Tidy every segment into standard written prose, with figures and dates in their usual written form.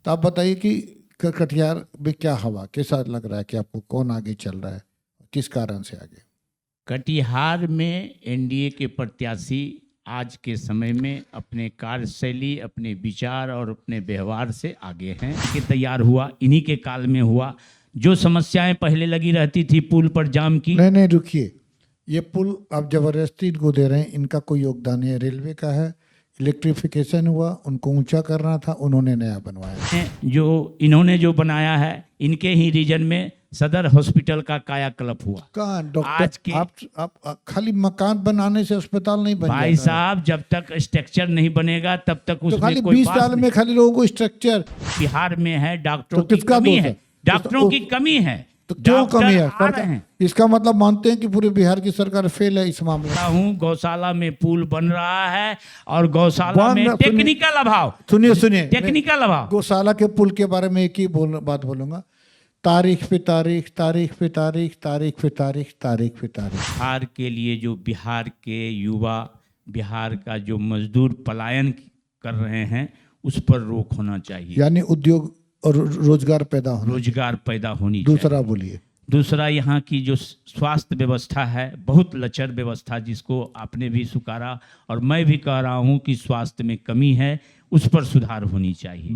तो आप बताइए कि कटिहार में क्या हवा, कैसा लग रहा है कि आपको, कौन आगे चल रहा है, किस कारण से आगे? कटिहार में एनडीए के प्रत्याशी आज के समय में अपने कार्यशैली, अपने विचार और अपने व्यवहार से आगे हैं। कि तैयार हुआ इन्हीं के काल में हुआ। जो समस्याएं पहले लगी रहती थी पुल पर जाम की, नहीं रुकिए, ये पुल आप जबरदस्ती इनको दे रहे हैं, इनका कोई योगदान नहीं है। रेलवे का है, इलेक्ट्रिफिकेशन हुआ, उनको ऊंचा करना था, उन्होंने नया बनवाया। जो इन्होंने जो बनाया है, इनके ही रीजन में सदर हॉस्पिटल का कायाकल्प हुआ। कहाँ आज डॉक्टर, के आप खाली मकान बनाने से अस्पताल नहीं बन भाई जाता है। साहब, जब तक स्ट्रक्चर नहीं बनेगा तब तक तो उसमें खाली कोई 20 बात साल नहीं। में खाली लोगों को स्ट्रक्चर, बिहार में है डॉक्टरों तो की किसका कमी दोष है, है? डॉक्टरों की कमी है। तो क्यों डॉक्टर कमी है? आ रहे हैं। इसका मतलब मानते हैं कि पूरे बिहार की सरकार फेल है इस मामले में। हूँ गौशाला में पुल बन रहा है और गौशाला में टेक्निकल अभाव। सुनिए, टेक्निकल अभाव। गौशाला के पुल के बारे में एक ही बात बोलूंगा, तारीख पे तारीख, तारीख पे तारीख, तारीख पे तारीख, तारीख पे तारीख। बिहार के लिए जो बिहार के युवा, बिहार का जो मजदूर पलायन कर रहे हैं, उस पर रोक होना चाहिए। यानी उद्योग और रोजगार पैदा होना, रोजगार पैदा होनी दूसरा चाहिए। बोलिए। दूसरा, यहाँ की जो स्वास्थ्य व्यवस्था है, बहुत लचर व्यवस्था, जिसको आपने भी स्वीकारा और मैं भी कह रहा हूँ कि स्वास्थ्य में कमी है, उस पर सुधार होनी चाहिए।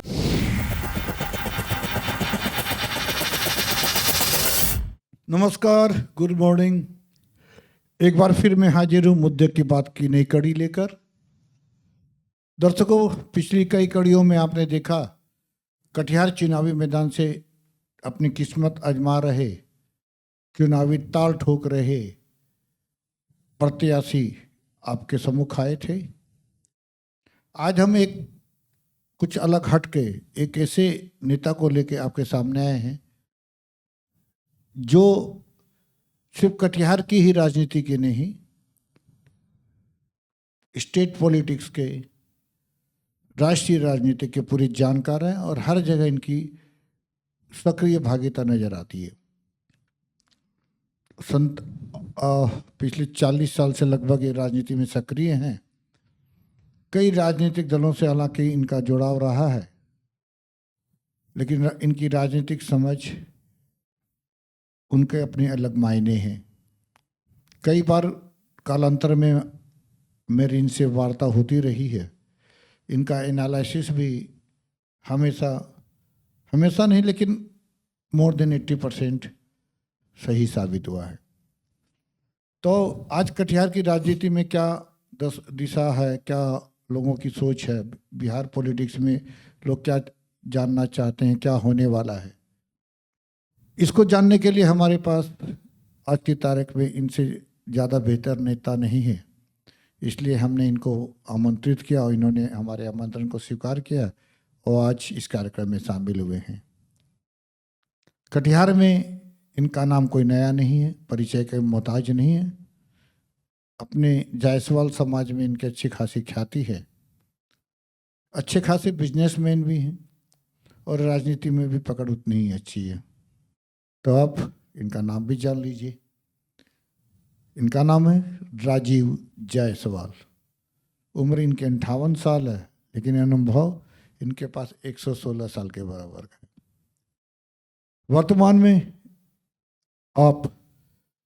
नमस्कार, गुड मॉर्निंग। एक बार फिर मैं हाजिर हूँ मुद्दे की बात की नई कड़ी लेकर। दर्शकों, पिछली कई कड़ियों में आपने देखा कटिहार चुनावी मैदान से अपनी किस्मत आजमा रहे, चुनावी ताल ठोक रहे प्रत्याशी आपके सम्मुख आए थे। आज हम एक कुछ अलग हटके एक ऐसे नेता को लेके आपके सामने आए हैं जो सिर्फ कटिहार की ही राजनीति के नहीं, स्टेट पॉलिटिक्स के, राष्ट्रीय राजनीति के पूरे जानकार हैं और हर जगह इनकी सक्रिय भागीदारी नजर आती है। पिछले 40 साल से लगभग ये राजनीति में सक्रिय हैं। कई राजनीतिक दलों से हालांकि इनका जुड़ाव रहा है, लेकिन इनकी राजनीतिक समझ, उनके अपने अलग मायने हैं। कई बार कालांतर में मेरी इनसे वार्ता होती रही है। इनका एनालिसिस भी हमेशा नहीं, लेकिन मोर देन 80% सही साबित हुआ है। तो आज कटिहार की राजनीति में क्या दिशा है, क्या लोगों की सोच है, बिहार पॉलिटिक्स में लोग क्या जानना चाहते हैं, क्या होने वाला है, इसको जानने के लिए हमारे पास आज की तारीख में इनसे ज़्यादा बेहतर नेता नहीं है। इसलिए हमने इनको आमंत्रित किया और इन्होंने हमारे आमंत्रण को स्वीकार किया और आज इस कार्यक्रम में शामिल हुए हैं। कटिहार में इनका नाम कोई नया नहीं है, परिचय के मोहताज नहीं है। अपने जायसवाल समाज में इनकी अच्छी खासी ख्याति है। अच्छे खासे बिजनेसमैन भी हैं और राजनीति में भी पकड़ उतनी ही अच्छी है। तो आप इनका नाम भी जान लीजिए। इनका नाम है राजीव जायसवाल। उम्र इनके 58 साल है, लेकिन अनुभव इनके पास 116 साल के बराबर है। वर्तमान में आप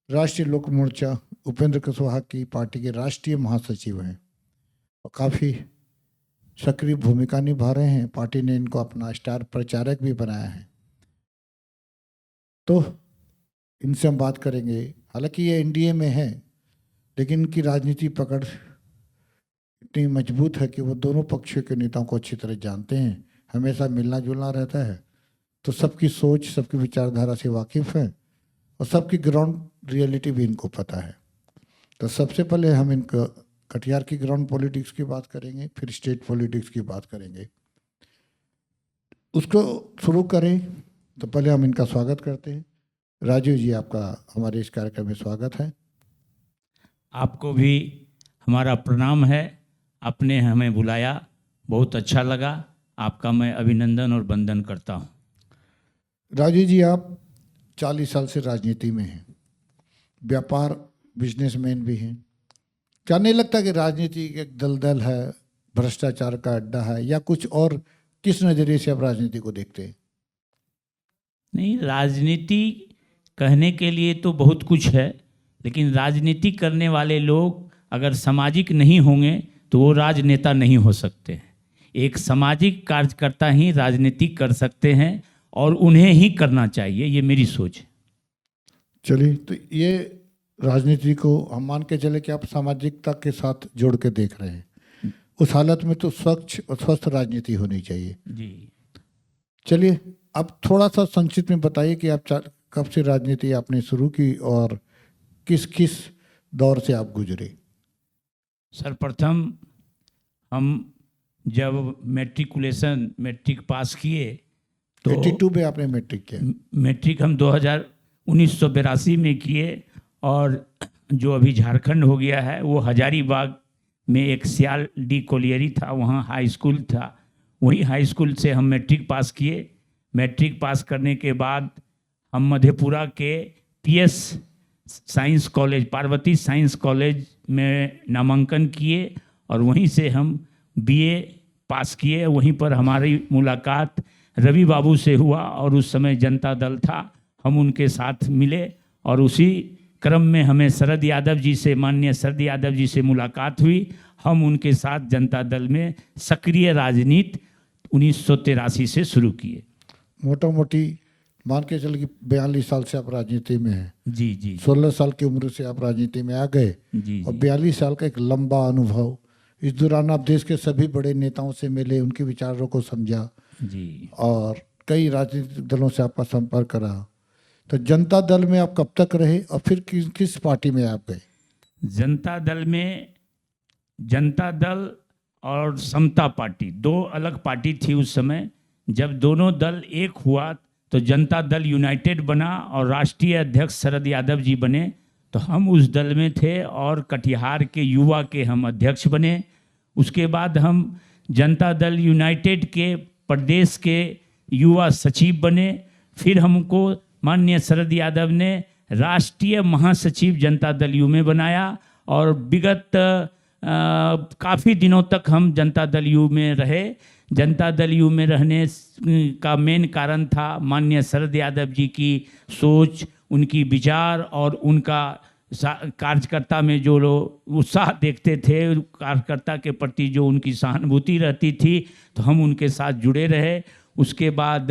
राष्ट्रीय लोक मोर्चा उपेंद्र कुशवाहा की पार्टी के राष्ट्रीय महासचिव हैं और काफ़ी सक्रिय भूमिका निभा रहे हैं। पार्टी ने इनको अपना स्टार प्रचारक भी बनाया है। तो इनसे हम बात करेंगे। हालांकि ये एनडीए में है, लेकिन इनकी राजनीति पकड़ इतनी मजबूत है कि वो दोनों पक्षों के नेताओं को अच्छी तरह जानते हैं, हमेशा मिलना जुलना रहता है, तो सबकी सोच, सबकी विचारधारा से वाकिफ़ है और सबकी ग्राउंड रियलिटी भी इनको पता है। तो सबसे पहले हम इनको कटिहार की ग्राउंड पॉलिटिक्स की बात करेंगे, फिर स्टेट पॉलिटिक्स की बात करेंगे। उसको शुरू करें तो पहले हम इनका स्वागत करते हैं। राजीव जी, आपका हमारे इस कार्यक्रम में स्वागत है। आपको भी हमारा प्रणाम है। आपने हमें बुलाया, बहुत अच्छा लगा। आपका मैं अभिनंदन और वंदन करता हूँ। राजीव जी, आप 40 साल से राजनीति में हैं, व्यापार बिजनेसमैन भी हैं। क्या नहीं लगता कि राजनीति एक दलदल है, भ्रष्टाचार का अड्डा है, या कुछ और किस नज़रिए से आप राजनीति को देखते हैं? नहीं, राजनीति कहने के लिए तो बहुत कुछ है, लेकिन राजनीति करने वाले लोग अगर सामाजिक नहीं होंगे तो वो राजनेता नहीं हो सकते हैं। एक सामाजिक कार्यकर्ता ही राजनीति कर सकते हैं और उन्हें ही करना चाहिए, ये मेरी सोच है। चलिए, तो ये राजनीति को हम मान के चले कि आप सामाजिकता के साथ जोड़ के देख रहे हैं। उस हालत में तो स्वच्छ और स्वस्थ राजनीति होनी चाहिए। जी, चलिए, अब थोड़ा सा संक्षिप्त में बताइए कि आप कब से राजनीति आपने शुरू की और किस किस दौर से आप गुजरे? सर्वप्रथम हम जब मैट्रिक पास किए तो 82 में आपने मैट्रिक किया? मैट्रिक हम 1982 में किए, और जो अभी झारखंड हो गया है वो हजारीबाग में एक सियाल डी कोलियरी था, वहाँ हाई स्कूल था, वही हाई स्कूल से हम मैट्रिक पास किए। मैट्रिक पास करने के बाद हम मधेपुरा के PS science college, Parvati science college में नामांकन किए और वहीं से हम BA पास किए। वहीं पर हमारी मुलाकात रवि बाबू से हुआ और उस समय जनता दल था, हम उनके साथ मिले और उसी क्रम में हमें शरद यादव जी से, माननीय शरद यादव जी से मुलाकात हुई। हम उनके साथ जनता दल में सक्रिय राजनीति 1983 से शुरू किए। मोटा मोटी मान के चल कि 42 साल से आप राजनीति में हैं। जी जी 16 साल की उम्र से आप राजनीति में आ गए जी और जी 42 साल का एक लंबा अनुभव। इस दौरान आप देश के सभी बड़े नेताओं से मिले, उनके विचारों को समझा जी। और कई राजनीतिक दलों से आपका संपर्क रहा। तो जनता दल में आप कब तक रहे और फिर किस पार्टी में आप गए? जनता दल में, जनता दल और समता पार्टी दो अलग पार्टी थी उस समय। जब दोनों दल एक हुआ तो जनता दल यूनाइटेड बना और राष्ट्रीय अध्यक्ष शरद यादव जी बने, तो हम उस दल में थे और कटिहार के युवा के हम अध्यक्ष बने। उसके बाद हम जनता दल यूनाइटेड के प्रदेश के युवा सचिव बने। फिर हमको माननीय शरद यादव ने राष्ट्रीय महासचिव जनता दल यू में बनाया और विगत काफ़ी दिनों तक हम जनता दल यू में रहे। जनता दल यू में रहने का मेन कारण था माननीय शरद यादव जी की सोच, उनकी विचार और उनका कार्यकर्ता में जो लोग उत्साह देखते थे, कार्यकर्ता के प्रति जो उनकी सहानुभूति रहती थी, तो हम उनके साथ जुड़े रहे। उसके बाद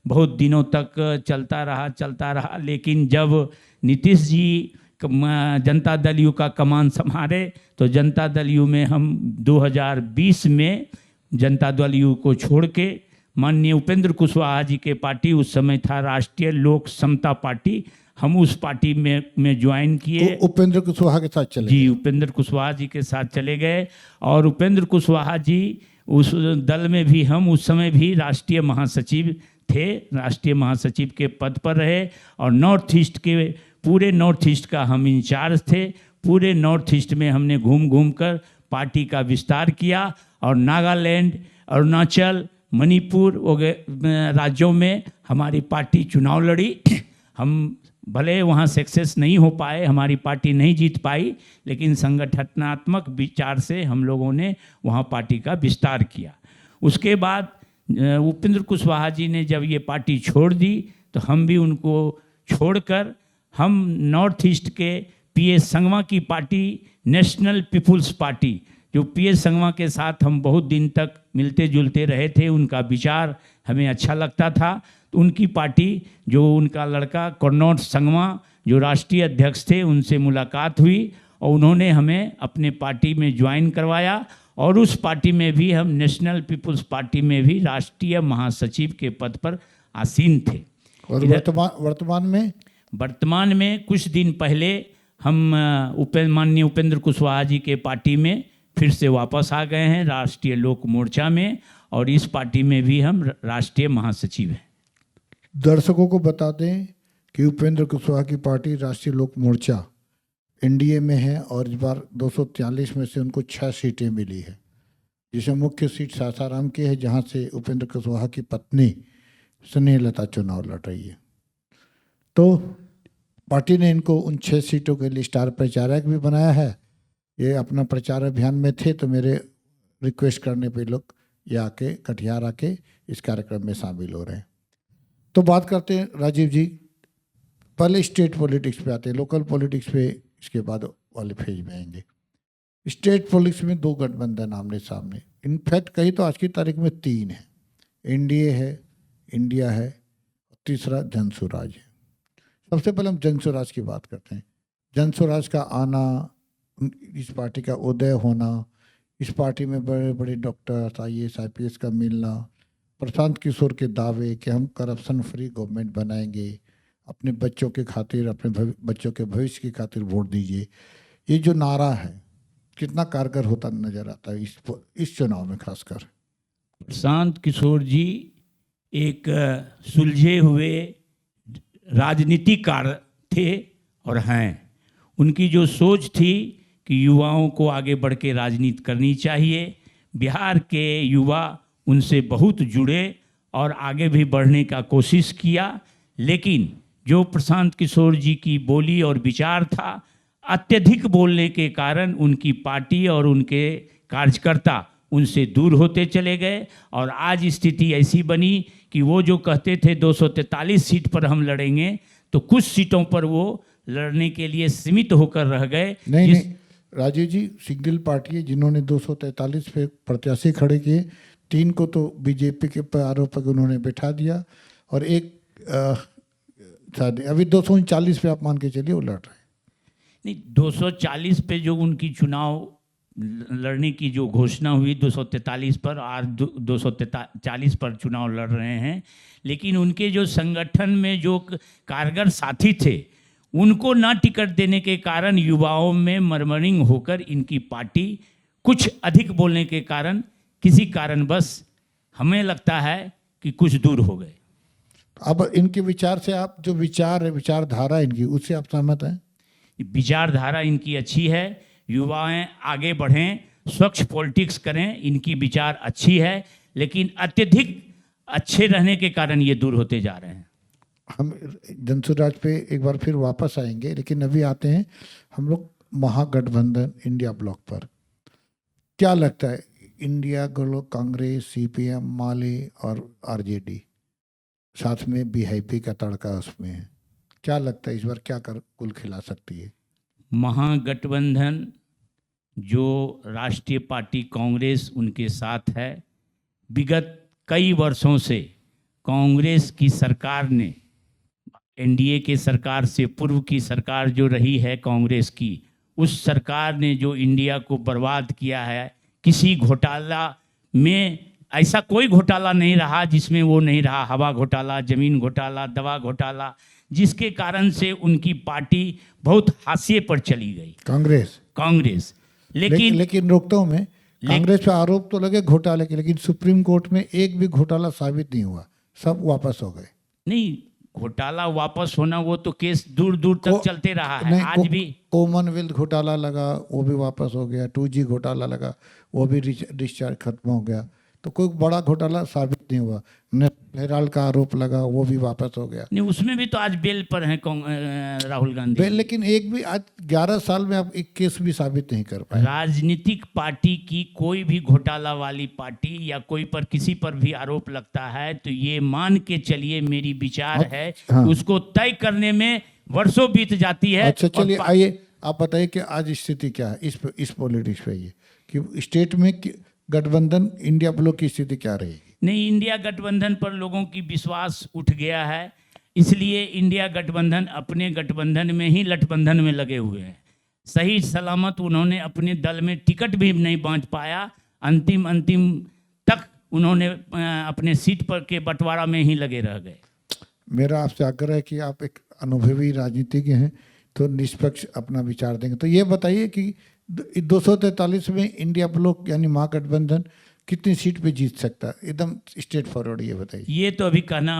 बहुत दिनों तक चलता रहा, लेकिन जब नीतीश जी जनता दल यू का कमान संभाले तो जनता दल यू में हम 2020 में जनता दल यू को छोड़ के माननीय उपेंद्र कुशवाहा जी के पार्टी, उस समय था राष्ट्रीय लोक समता पार्टी, हम उस पार्टी में ज्वाइन किए। उपेंद्र कुशवाहा के साथ चले? जी, उपेंद्र कुशवाहा जी के साथ चले गए और उपेंद्र कुशवाहा जी उस दल में भी हम उस समय भी राष्ट्रीय महासचिव थे, राष्ट्रीय महासचिव के पद पर रहे और नॉर्थ ईस्ट के, पूरे नॉर्थ ईस्ट का हम इंचार्ज थे। पूरे नॉर्थ ईस्ट में हमने घूम कर पार्टी का विस्तार किया और नागालैंड, अरुणाचल, मणिपुर वगैरह राज्यों में हमारी पार्टी चुनाव लड़ी। हम भले वहाँ सक्सेस नहीं हो पाए, हमारी पार्टी नहीं जीत पाई, लेकिन संगठनात्मक विचार से हम लोगों ने वहाँ पार्टी का विस्तार किया। उसके बाद उपेंद्र कुशवाहा जी ने जब ये पार्टी छोड़ दी तो हम भी उनको छोड़कर हम नॉर्थ ईस्ट के PS संगमा की पार्टी, नेशनल पीपुल्स पार्टी, जो PS संगमा के साथ हम बहुत दिन तक मिलते जुलते रहे थे, उनका विचार हमें अच्छा लगता था, तो उनकी पार्टी, जो उनका लड़का कर्नौट संगमा जो राष्ट्रीय अध्यक्ष थे, उनसे मुलाकात हुई और उन्होंने हमें अपने पार्टी में ज्वाइन करवाया और उस पार्टी में भी हम नेशनल पीपुल्स पार्टी में भी राष्ट्रीय महासचिव के पद पर आसीन थे। और वर्तमान में कुछ दिन पहले हम माननीय उपेंद्र कुशवाहा जी के पार्टी में फिर से वापस आ गए हैं, राष्ट्रीय लोक मोर्चा में, और इस पार्टी में भी हम राष्ट्रीय महासचिव हैं। दर्शकों को बता दें कि उपेंद्र कुशवाहा की पार्टी राष्ट्रीय लोक मोर्चा NDA में है और इस बार 243 में से उनको 6 सीटें मिली है, जिसमें मुख्य सीट सासाराम की है, जहां से उपेंद्र कुशवाहा की पत्नी स्नेहलता चुनाव लड़ रही है। तो पार्टी ने इनको उन 6 सीटों के लिए स्टार प्रचारक भी बनाया है। ये अपना प्रचार अभियान में थे तो मेरे रिक्वेस्ट करने पे लोग ये आके कटिहार आके इस कार्यक्रम में शामिल हो रहे हैं। तो बात करते हैं राजीव जी, पहले स्टेट पॉलिटिक्स पे आते हैं, लोकल पॉलिटिक्स पे इसके बाद वाले फेज में आएंगे। स्टेट पॉलिटिक्स में दो गठबंधन आमने सामने, इनफैक्ट कहीं तो आज की तारीख में तीन है, एनडीए है, इंडिया है, तीसरा जनसुराज है। सबसे पहले हम जनसुराज की बात करते हैं। जनसुराज का आना, इस पार्टी का उदय होना, इस पार्टी में बड़े बड़े डॉक्टर IAS IPS का मिलना, प्रशांत किशोर के दावे कि हम करप्शन फ्री गवर्नमेंट बनाएंगे, अपने बच्चों के खातिर, अपने बच्चों के भविष्य की खातिर वोट दीजिए, ये जो नारा है कितना कारगर होता नजर आता है इस चुनाव में खासकर। प्रशांत किशोर जी एक सुलझे हुए राजनीतिकार थे और हैं। उनकी जो सोच थी कि युवाओं को आगे बढ़ के राजनीति करनी चाहिए, बिहार के युवा उनसे बहुत जुड़े और आगे भी बढ़ने का कोशिश किया। लेकिन जो प्रशांत किशोर जी की बोली और विचार था, अत्यधिक बोलने के कारण उनकी पार्टी और उनके कार्यकर्ता उनसे दूर होते चले गए और आज स्थिति ऐसी बनी कि वो जो कहते थे 243 सीट पर हम लड़ेंगे, तो कुछ सीटों पर वो लड़ने के लिए सीमित होकर रह गए। नहीं, राजीव जी, सिंगल पार्टी है जिन्होंने 243 पे प्रत्याशी खड़े किए, 3 को तो बीजेपी के आरोप पर उन्होंने बैठा दिया और एक अभी 239 पे आप मान के चलिए वो लड़ रहे हैं। नहीं, 240 पे जो उनकी चुनाव लड़ने की जो घोषणा हुई 243 पर, आज 240 पर चुनाव लड़ रहे हैं। लेकिन उनके जो संगठन में जो कारगर साथी थे, उनको ना टिकट देने के कारण युवाओं में मरमरिंग होकर इनकी पार्टी कुछ अधिक बोलने के कारण किसी कारणवश हमें लगता है कि कुछ दूर हो गए। अब इनके विचार से, आप जो विचार है, विचारधारा इनकी, उससे आप सहमत हैं? विचारधारा इनकी अच्छी है, युवाएं आगे बढ़ें, स्वच्छ पॉलिटिक्स करें, इनकी विचार अच्छी है, लेकिन अत्यधिक अच्छे रहने के कारण ये दूर होते जा रहे हैं। हम जनसुराज पे एक बार फिर वापस आएंगे, लेकिन अभी आते हैं हम लोग महागठबंधन इंडिया ब्लॉक पर। क्या लगता है, इंडिया कांग्रेस, CPM, माले और RJD, साथ में BJP का तड़का उसमें है, क्या लगता है इस बार क्या कुल खिला सकती है महागठबंधन? जो राष्ट्रीय पार्टी कांग्रेस उनके साथ है। विगत कई वर्षों से कांग्रेस की सरकार ने, NDA के सरकार से पूर्व की सरकार जो रही है कांग्रेस की, उस सरकार ने जो इंडिया को बर्बाद किया है, किसी घोटाला में ऐसा कोई घोटाला नहीं रहा जिसमें वो नहीं रहा। हवा घोटाला, जमीन घोटाला, दवा घोटाला, जिसके कारण से उनकी पार्टी बहुत हाशिए पर चली गई कांग्रेस। लेकिन रोकता हूं मैं, कांग्रेस पे आरोप तो लगे घोटाले के, लेकिन सुप्रीम कोर्ट में एक भी घोटाला साबित नहीं हुआ, सब वापस हो गए। नहीं, घोटाला वापस होना वो तो केस दूर दूर तक चलते रहा है। आज भी कॉमनवेल्थ घोटाला लगा, वो भी वापस हो गया। 2G घोटाला लगा, वो भी डिस्चार्ज खत्म हो गया। तो कोई बड़ा घोटाला साबित नहीं हुआ। हेराल्ड का आरोप लगा, वो भी वापस हो गया। नहीं, उसमें भी तो आज बेल पर हैं राहुल गांधी। लेकिन एक भी आज 11 साल में आप एक केस भी साबित नहीं कर पाए। राजनीतिक पार्टी की कोई भी घोटाला वाली पार्टी या कोई पर किसी पर भी आरोप लगता है तो ये मान के चलिए, मेरी विचार है, हाँ। उसको तय करने में वर्षों बीत जाती है। अच्छा, चलिए आइए आप बताइए कि आज स्थिति क्या है इस पॉलिटिक्स पे, ये कि स्टेट में गठबंधन इंडिया ब्लॉक की स्थिति क्या रहेगी? नहीं, इंडिया गठबंधन पर लोगों की विश्वास उठ गया है, इसलिए इंडिया गठबंधन अपने गठबंधन में ही लठबंधन में लगे हुए हैं। सही सलामत उन्होंने अपने दल में टिकट भी नहीं बांट पाया, अंतिम तक उन्होंने अपने सीट पर के बंटवारा में ही लगे रह गए। मेरा आपसे आग्रह है कि आप एक अनुभवी राजनीतिज्ञ हैं, तो निष्पक्ष अपना विचार देंगे। तो ये बताइए कि 243 में इंडिया ब्लॉक यानी महागठबंधन कितनी सीट पे जीत सकता है? एकदम स्ट्रेट फॉरवर्ड ये बताइए। ये तो अभी कहना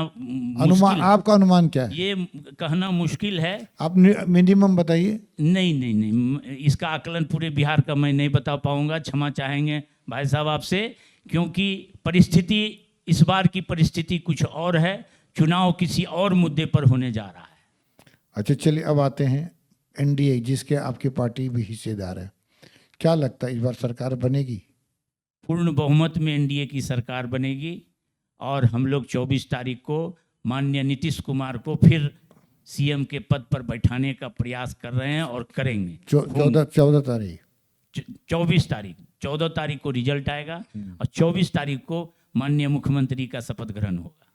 अनुमान, आपका अनुमान क्या है? ये कहना मुश्किल है। आप मिनिमम बताइए। नहीं, इसका आकलन पूरे बिहार का मैं नहीं बता पाऊंगा, क्षमा चाहेंगे भाई साहब आपसे, क्योंकि परिस्थिति, इस बार की परिस्थिति कुछ और है, चुनाव किसी और मुद्दे पर होने जा रहा है। अच्छा, चलिए अब आते हैं NDA, जिसके आपकी पार्टी भी हिस्सेदार है। क्या लगता है इस बार सरकार बनेगी? पूर्ण बहुमत में एनडीए की सरकार बनेगी और हम लोग 24 तारीख को माननीय नीतीश कुमार को फिर सीएम के पद पर बैठाने का प्रयास कर रहे हैं और करेंगे। 14 तारीख 24 तारीख 14 तारीख को रिजल्ट आएगा और 24 तारीख को माननीय मुख्यमंत्री का शपथ ग्रहण होगा।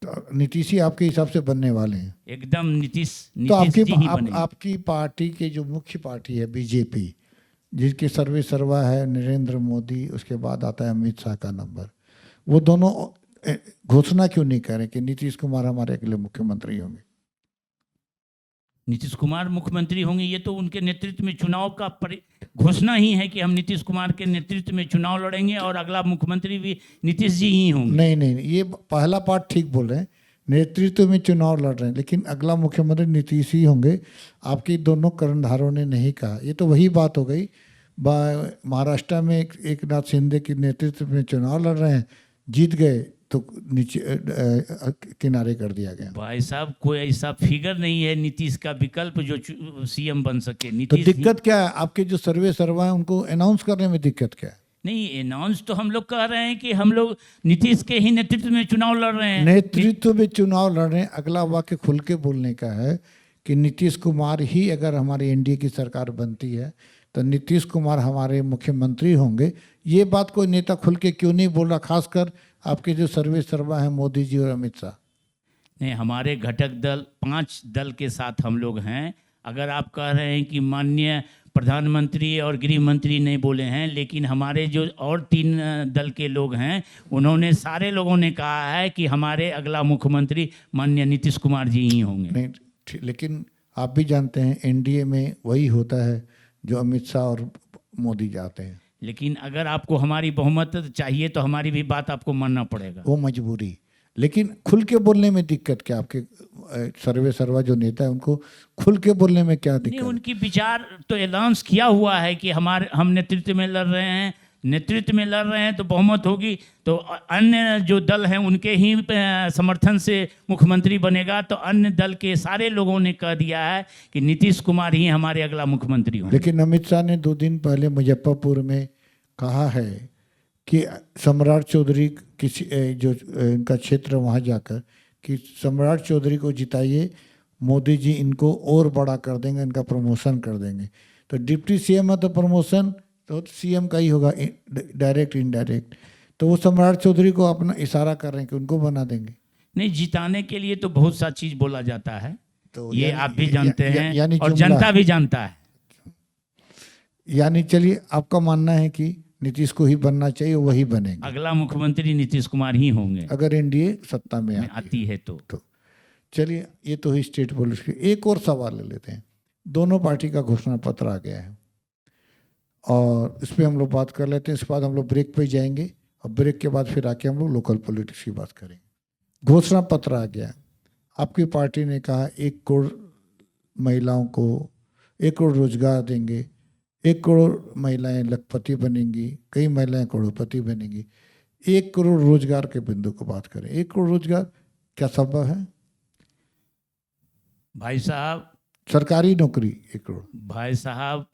तो नीतीश ही आपके हिसाब से बनने वाले हैं? एकदम नीतीश तो जी ही बनेंगे। आपकी पार्टी के जो मुख्य पार्टी है बीजेपी, जिसके सर्वे सर्वा है नरेंद्र मोदी, उसके बाद आता है अमित शाह का नंबर, वो दोनों घोषणा क्यों नहीं कर रहे कि नीतीश कुमार हमारे अगले मुख्यमंत्री होंगे? नीतीश कुमार मुख्यमंत्री होंगे, ये तो उनके नेतृत्व में चुनाव का घोषणा ही है कि हम नीतीश कुमार के नेतृत्व में चुनाव लड़ेंगे और अगला मुख्यमंत्री भी नीतीश जी ही होंगे। नहीं, ये पहला पार्ट ठीक बोल रहे हैं, नेतृत्व में चुनाव लड़ रहे हैं, लेकिन अगला मुख्यमंत्री नीतीश ही होंगे, आपकी दोनों कर्णधारों ने नहीं कहा। ये तो वही बात हो गई, महाराष्ट्र में एक नाथ शिंदे के नेतृत्व में चुनाव लड़ रहे हैं, जीत गए तो नीचे किनारे कर दिया गया। भाई साहब, कोई ऐसा फिगर नहीं है नीतीश का विकल्प जो सीएम बन सके। तो नीतीश दिक्कत क्या है? आपके जो सर्वे सर्वा है उनको अनाउंस करने में दिक्कत क्या है? नहीं, अनाउंस तो हम लोग कह रहे हैं कि हम लोग नीतीश के ही नेतृत्व में चुनाव लड़ रहे हैं। नेतृत्व में चुनाव लड़ रहे हैं, अगला वाक्य खुल के बोलने का है कि नीतीश कुमार ही अगर हमारी एनडीए की सरकार बनती है तो नीतीश कुमार हमारे मुख्यमंत्री होंगे। ये बात कोई नेता खुल के क्यों नहीं बोल रहा, खासकर आपके जो सर्वे सर्वा हैं मोदी जी और अमित शाह? नहीं, हमारे घटक दल 5 दल के साथ हम लोग हैं। अगर आप कह रहे हैं कि माननीय प्रधानमंत्री और गृह मंत्री नहीं बोले हैं, लेकिन हमारे जो और 3 दल के लोग हैं उन्होंने, सारे लोगों ने कहा है कि हमारे अगला मुख्यमंत्री माननीय नीतीश कुमार जी ही होंगे। नहीं, लेकिन आप भी जानते हैं एनडीए में वही होता है जो अमित शाह और मोदी जाते हैं। लेकिन अगर आपको हमारी बहुमत चाहिए तो हमारी भी बात आपको मानना पड़ेगा। वो मजबूरी, लेकिन खुल के बोलने में दिक्कत क्या? आपके सर्वे सर्वा जो नेता है उनको खुल के बोलने में क्या दिक्कत? नहीं, उनकी विचार तो अनाउंस किया हुआ है कि हम नेतृत्व में लड़ रहे हैं, नेतृत्व में लड़ रहे हैं तो बहुमत होगी, तो अन्य जो दल हैं उनके ही समर्थन से मुख्यमंत्री बनेगा। तो अन्य दल के सारे लोगों ने कह दिया है कि नीतीश कुमार ही हमारे अगला मुख्यमंत्री होंगे। लेकिन अमित शाह ने 2 दिन पहले मुजफ्फरपुर में कहा है कि सम्राट चौधरी किसी जो इनका क्षेत्र वहाँ जाकर कि सम्राट चौधरी को जिताइए, मोदी जी इनको और बड़ा कर देंगे, इनका प्रमोशन कर देंगे। तो डिप्टी सीएम है तो प्रमोशन तो सीएम का ही होगा, डायरेक्ट इनडायरेक्ट। तो वो सम्राट चौधरी को अपना इशारा कर रहे हैं कि उनको बना देंगे। नहीं, जिताने के लिए तो बहुत सा चीज़ बोला जाता है, तो ये आप भी जानते हैं और जुमला जनता भी जानता है। यानी चलिए, आपका मानना है कि नीतीश को ही बनना चाहिए, वही बनेंगे, अगला मुख्यमंत्री नीतीश कुमार ही होंगे अगर एनडीए सत्ता में आती है तो। चलिए, ये तो ही स्टेट पुलिस की। एक और सवाल ले लेते हैं। दोनों पार्टी का घोषणा पत्र आ गया है और इस पर हम लोग बात कर लेते हैं। इसके बाद हम लोग ब्रेक पे जाएंगे और ब्रेक के बाद फिर आके हम लोग लोकल पॉलिटिक्स की बात करेंगे। घोषणा पत्र आ गया, आपकी पार्टी ने कहा 1 करोड़ महिलाओं को 1 करोड़ रोजगार देंगे, 1 करोड़ महिलाएं लखपति बनेंगी, कई महिलाएं करोड़पति बनेंगी। 1 करोड़ रोजगार के बिंदु को बात करें, 1 करोड़ रोजगार क्या संभव है? भाई साहब, सरकारी नौकरी 1 करोड़। भाई साहब,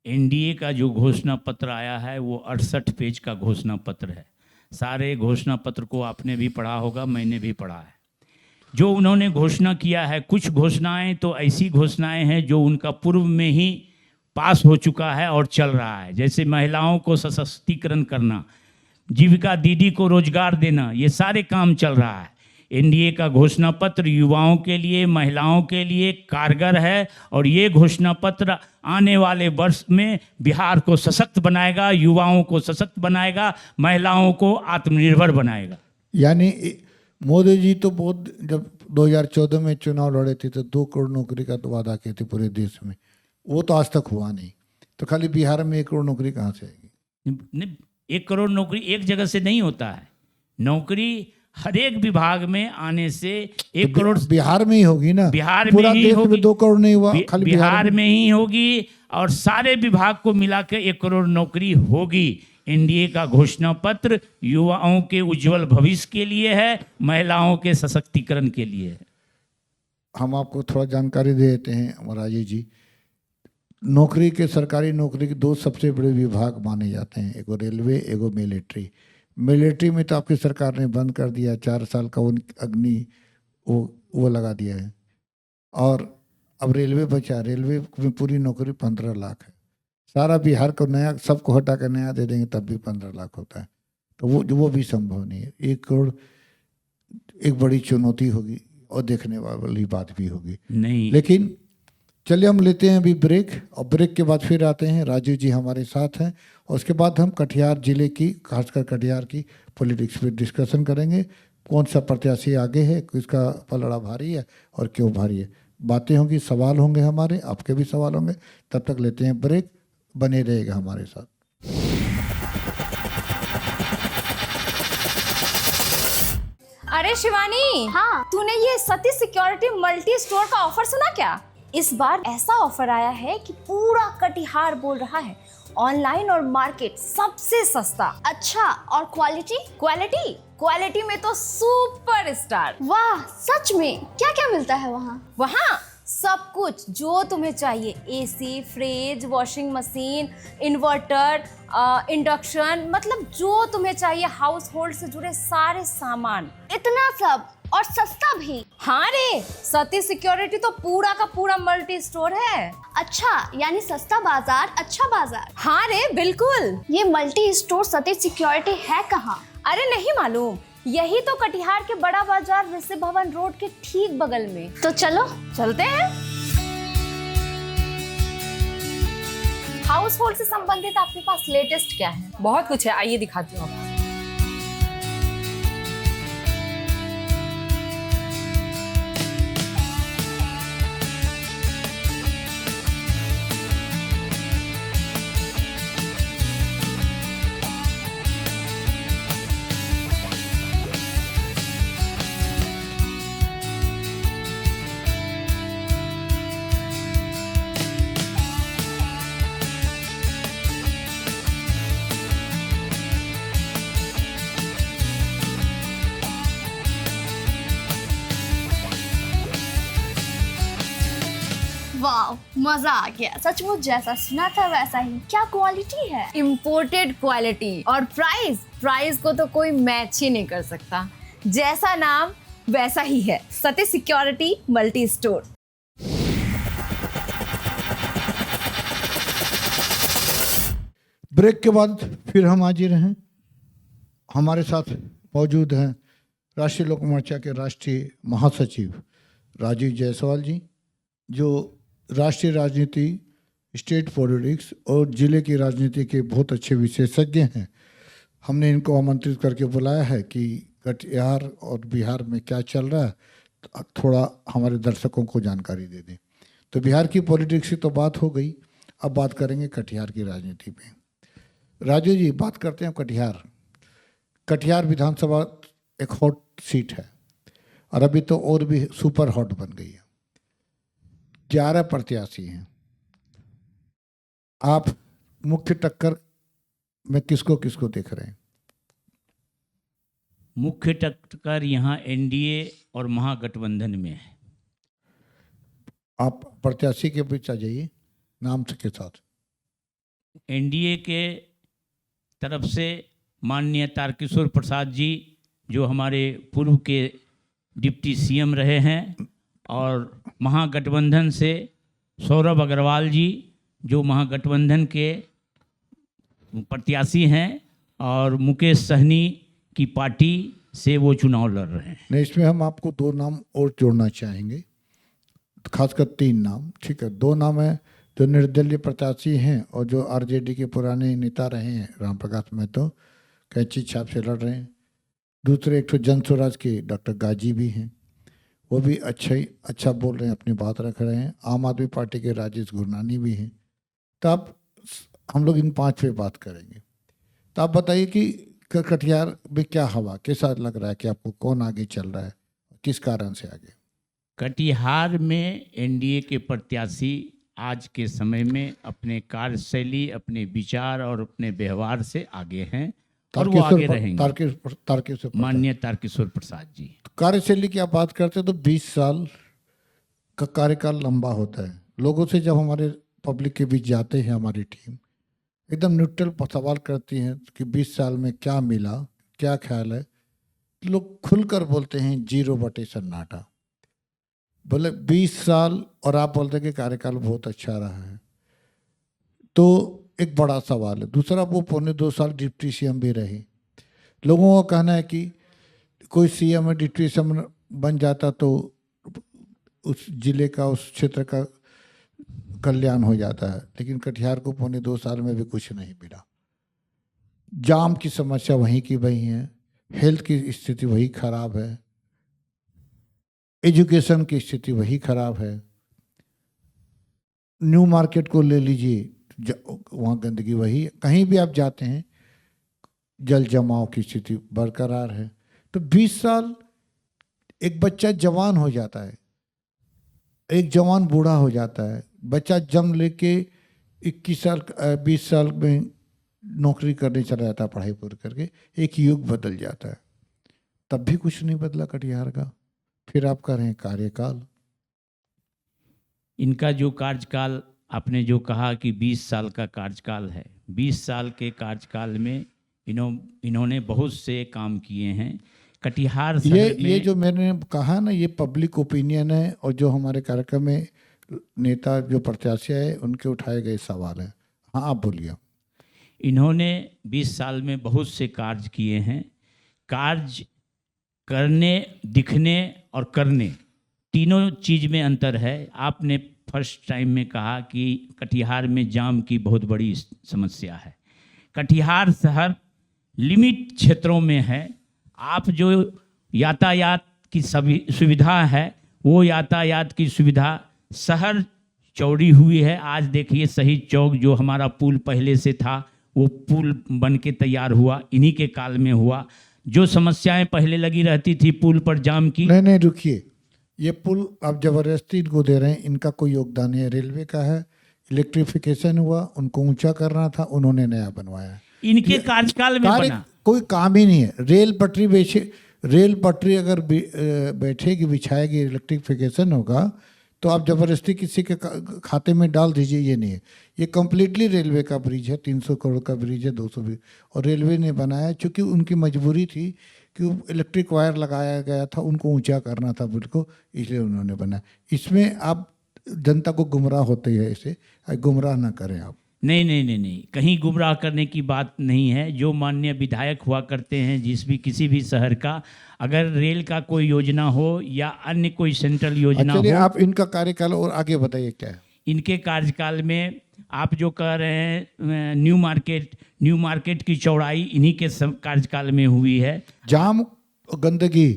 एनडीए का जो घोषणा पत्र आया है वो 68 पेज का घोषणा पत्र है। सारे घोषणा पत्र को आपने भी पढ़ा होगा, मैंने भी पढ़ा है। जो उन्होंने घोषणा किया है, कुछ घोषणाएं तो ऐसी घोषणाएं हैं जो उनका पूर्व में ही पास हो चुका है और चल रहा है, जैसे महिलाओं को सशक्तिकरण करना, जीविका दीदी को रोजगार देना, ये सारे काम चल रहा है। एनडीए का घोषणा पत्र युवाओं के लिए, महिलाओं के लिए कारगर है और ये घोषणा पत्र आने वाले वर्ष में बिहार को सशक्त बनाएगा, युवाओं को सशक्त बनाएगा, महिलाओं को आत्मनिर्भर बनाएगा। यानी मोदी जी तो बहुत, जब 2014 में चुनाव लड़े थे तो 2 करोड़ नौकरी का तो वादा किए थे पूरे देश में, वो तो आज तक हुआ नहीं। तो खाली बिहार में 1 करोड़ नौकरी कहाँ से आएगी? 1 करोड़ नौकरी एक जगह से नहीं होता है। नौकरी हर एक विभाग में आने से 1 करोड़ बिहार में ही होगी ना, बिहार में पूरा ही देश होगी। में 2 करोड़ नहीं हुआ, खाली बिहार में ही होगी और सारे विभाग को मिलाकर 1 करोड़ नौकरी होगी। एनडीए का घोषणा पत्र युवाओं के उज्जवल भविष्य के लिए है, महिलाओं के सशक्तिकरण के लिए है। हम आपको थोड़ा जानकारी दे देते हैं राजेश जी। नौकरी के सरकारी नौकरी के दो सबसे बड़े विभाग माने जाते हैं, एगो रेलवे एगो मिलिट्री। मिलिट्री में तो आपकी सरकार ने बंद कर दिया, 4 साल का वो अग्नि वो लगा दिया है। और अब रेलवे बचा, रेलवे में पूरी नौकरी 15 लाख है। सारा बिहार को नया सबको हटा कर नया दे देंगे तब भी 15 लाख होता है, तो वो भी संभव नहीं है। 1 करोड़ एक बड़ी चुनौती होगी और देखने वाली बात भी होगी। नहीं, लेकिन चलिए हम लेते हैं अभी ब्रेक, और ब्रेक के बाद फिर आते हैं। राजीव जी हमारे साथ हैं और उसके बाद हम कटिहार जिले की, खासकर कटिहार की पॉलिटिक्स पे डिस्कशन करेंगे। कौन सा प्रत्याशी आगे है, किसका पलड़ा भारी है और क्यों भारी है, बातें होंगी, सवाल होंगे हमारे, आपके भी सवाल होंगे। तब तक लेते हैं ब्रेक, बने रहेगा हमारे साथ। अरे शिवानी, हाँ। तूने ये सती सिक्योरिटी मल्टी स्टोर का ऑफर सुना क्या? इस बार ऐसा ऑफर आया है कि पूरा कटिहार बोल रहा है ऑनलाइन और मार्केट सबसे सस्ता। अच्छा, और क्वालिटी? क्वालिटी में तो सुपर स्टार। वाह, सच में? क्या क्या मिलता है वहाँ? वहाँ सब कुछ जो तुम्हें चाहिए, AC, fridge, washing machine, inverter, induction, मतलब जो तुम्हें चाहिए, हाउस होल्ड से जुड़े सारे सामान। इतना सब और सस्ता भी? हाँ रे, सती सिक्योरिटी तो पूरा का पूरा मल्टी स्टोर है। अच्छा, यानी सस्ता बाजार अच्छा बाजार। हाँ रे, बिल्कुल। ये मल्टी स्टोर सती सिक्योरिटी है कहाँ? अरे नहीं मालूम? यही तो कटिहार के बड़ा बाजार ऋषि भवन रोड के ठीक बगल में। तो चलो चलते हैं। हाउस होल्ड से संबंधित आपके पास लेटेस्ट क्या है? बहुत कुछ है, आइए दिखाती हूँ। वाह, मजा आ गया। सचमुच जैसा सुना था वैसा ही। क्या क्वालिटी है? Imported quality. और प्राइस को तो कोई मैच ही नहीं कर सकता। जैसा नाम वैसा ही है, सती सिक्योरिटी मल्टी स्टोर। ब्रेक के बाद फिर हम हाजिर हैं। हमारे साथ मौजूद हैं राष्ट्रीय लोक मोर्चा के राष्ट्रीय महासचिव राजीव जायसवाल जी, जो राष्ट्रीय राजनीति, स्टेट पॉलिटिक्स और जिले की राजनीति के बहुत अच्छे विशेषज्ञ हैं। हमने इनको आमंत्रित करके बुलाया है कि कटिहार और बिहार में क्या चल रहा है, थोड़ा हमारे दर्शकों को जानकारी दे दें। तो बिहार की पॉलिटिक्स की तो बात हो गई, अब बात करेंगे कटिहार की राजनीति पे। राजू जी, बात करते हैं कटिहार। कटिहार विधानसभा एक हॉट सीट है और अभी तो और भी सुपर हॉट बन गई है। 11 प्रत्याशी हैं। आप मुख्य टक्कर में किसको किसको देख रहे हैं? मुख्य टक्कर यहाँ एनडीए और महागठबंधन में है। आप प्रत्याशी के बीच आ जाइए नाम के साथ। एनडीए के तरफ से माननीय तारकिशोर प्रसाद जी, जो हमारे पूर्व के डिप्टी सीएम रहे हैं, और महागठबंधन से सौरभ अग्रवाल जी, जो महागठबंधन के प्रत्याशी हैं और मुकेश सहनी की पार्टी से वो चुनाव लड़ रहे हैं। नहीं, इसमें हम आपको 2 नाम और जोड़ना चाहेंगे, खासकर 3 नाम। ठीक है, 2 नाम है जो निर्दलीय प्रत्याशी हैं और जो आरजेडी के पुराने नेता रहे हैं, राम प्रकाश महतो कैंची छाप से लड़ रहे हैं। दूसरे एक तो जन स्वराज के डॉक्टर गाजी भी हैं, वो भी अच्छा बोल रहे हैं, अपनी बात रख रहे हैं। आम आदमी पार्टी के राजेश गुरनानी भी हैं। तो अब हम लोग इन 5 पे बात करेंगे। तो आप बताइए कि कटिहार में क्या हवा, कैसा लग रहा है कि आपको कौन आगे चल रहा है, किस कारण से आगे? कटिहार में एनडीए के प्रत्याशी आज के समय में अपने कार्यशैली, अपने विचार और अपने व्यवहार से आगे हैं और वो आगे रहेंगे। माननीय तारकिशोर प्रसाद जी। कार्यशैली की आप बात करते हैं तो 20 साल का कार्यकाल लंबा होता है। लोगों से जब हमारे पब्लिक के बीच जाते हैं हमारी टीम, एकदम न्यूट्रल सवाल करती हैं कि 20 साल में क्या मिला, क्या ख्याल है। लोग खुलकर बोलते हैं 0 सन्नाटा। बोले 20 साल और आप बोलते हैं कि कार्यकाल बहुत अच्छा रहा है, तो एक बड़ा सवाल है। दूसरा, वो 1.25 साल डिप्टी सीएम भी रहे। लोगों का कहना है कि कोई सीएम या डिप्टी सीएम बन जाता तो उस जिले का, उस क्षेत्र का कल्याण हो जाता है, लेकिन कटिहार को 1.25 साल में भी कुछ नहीं मिला। जाम की समस्या वहीं की वहीं है, हेल्थ की स्थिति वही खराब है, एजुकेशन की स्थिति वही खराब है। न्यू मार्केट को ले लीजिए, वहाँ गंदगी वही है। कहीं भी आप जाते हैं जल जमाव की स्थिति बरकरार है। तो 20 साल एक बच्चा जवान हो जाता है, एक जवान बूढ़ा हो जाता है। बच्चा जन्म लेके 21 साल 20 साल में नौकरी करने चला जाता है, पढ़ाई पूरी करके एक युग बदल जाता है। तब भी कुछ नहीं बदला कटिहार का। फिर आप कह रहे हैं कार्यकाल। इनका जो कार्यकाल, आपने जो कहा कि 20 साल का कार्यकाल है, 20 साल के कार्यकाल में इन्होंने बहुत से काम किए हैं कटिहार शहर में। ये जो मैंने कहा ना, ये पब्लिक ओपिनियन है, और जो हमारे कार्यक्रम में नेता जो प्रत्याशी है उनके उठाए गए सवाल हैं। हाँ, आप बोलिए। इन्होंने 20 साल में बहुत से कार्य किए हैं। कार्य करने, दिखने और करने, तीनों चीज़ में अंतर है। आपने फर्स्ट टाइम में कहा कि कटिहार में जाम की बहुत बड़ी समस्या है। कटिहार शहर लिमिट क्षेत्रों में है। आप जो यातायात की सभी सुविधा है, वो यातायात की सुविधा, शहर चौड़ी हुई है। आज देखिए शहीद चौक जो हमारा पुल पहले से था, वो पुल बन के तैयार हुआ, इन्हीं के काल में हुआ। जो समस्याएं पहले लगी रहती थी पुल पर जाम की, नहीं रुकिए, ये पुल आप जबरदस्ती इनको दे रहे हैं, इनका कोई योगदान नहीं है। रेलवे का है, इलेक्ट्रिफिकेशन हुआ, उनको ऊंचा करना था, उन्होंने नया बनवाया। इनके कार्यकाल में बना। कोई काम ही नहीं है। रेल पटरी अगर बैठेगी, बिछाएगी, इलेक्ट्रिफिकेशन होगा, तो आप जबरदस्ती किसी के खाते में डाल दीजिए, ये नहीं है। ये कम्प्लीटली रेलवे का ब्रिज है, 300 करोड़ का ब्रिज है, 200 ब्रिज, और रेलवे ने बनाया क्योंकि उनकी मजबूरी थी कि इलेक्ट्रिक वायर लगाया गया था, उनको ऊंचा करना था ब्रिज को, इसलिए उन्होंने बनाया। इसमें आप जनता को गुमराह होते हैं, इसे गुमराह ना करें आप। नहीं, कहीं गुमराह करने की बात नहीं है। जो माननीय विधायक हुआ करते हैं किसी भी शहर का, अगर रेल का कोई योजना हो या अन्य कोई सेंट्रल योजना हो। आप इनका कार्यकाल और आगे बताइए क्या है। इनके कार्यकाल में आप जो कह रहे हैं न्यू मार्केट की चौड़ाई इन्हीं के कार्यकाल में हुई है। जाम, गंदगी,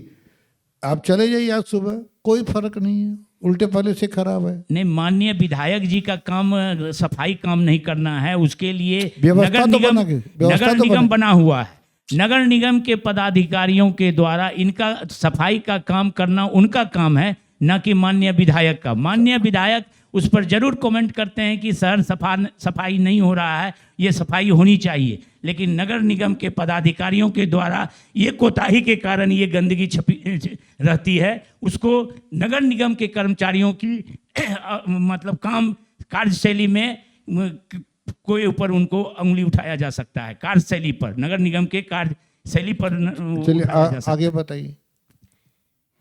आप चले जाइए आज सुबह, कोई फर्क नहीं है, उल्टे पहले से खराब है। नहीं, माननीय विधायक जी का काम सफाई काम नहीं करना है, उसके लिए व्यवस्था नगर निगम बना हुआ है। नगर निगम के पदाधिकारियों के द्वारा इनका सफाई का काम करना उनका काम है, न कि माननीय विधायक का। माननीय विधायक उस पर जरूर कमेंट करते हैं कि शहर सफाई नहीं हो रहा है, ये सफाई होनी चाहिए, लेकिन नगर निगम के पदाधिकारियों के द्वारा ये कोताही के कारण ये गंदगी छपी रहती है। उसको नगर निगम के कर्मचारियों की मतलब कार्यशैली में कोई ऊपर उनको उंगली उठाया जा सकता है। कार्यशैली पर, नगर निगम के कार्यशैली पर आगे बताइए।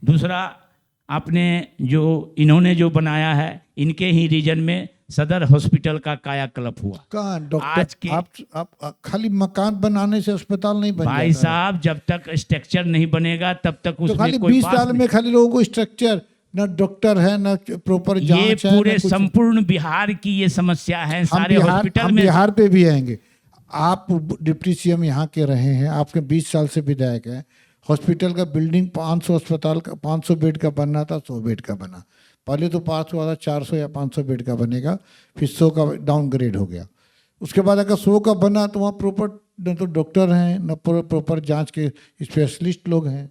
दूसरा, आपने इन्होंने जो बनाया है, इनके ही रीजन में सदर हॉस्पिटल का कायाकल्प हुआ। कहाँ डॉक्टर, आज के आप खाली मकान बनाने से अस्पताल नहीं बन भाई साहब, जब तक स्ट्रक्चर नहीं बनेगा तब तक उसमें खाली कोई 20 साल में खाली लोगों को स्ट्रक्चर, न डॉक्टर है, न प्रॉपर जांच है। ये पूरे संपूर्ण बिहार की ये समस्या है। सारे हॉस्पिटल में बिहार पे भी आएंगे। आप डिप्टी सीएम यहाँ के रहे हैं, आपके 20 साल से विधायक हैं। हॉस्पिटल का बिल्डिंग 500 अस्पताल का 500 बेड का बनना था, 100 बेड का बना। पहले तो 500 वाला 400 या 500 बेड का बनेगा, फिर 100 का डाउनग्रेड हो गया। उसके बाद अगर 100 का बना तो वहाँ प्रॉपर न तो डॉक्टर हैं, न प्रॉपर जांच के स्पेशलिस्ट लोग हैं।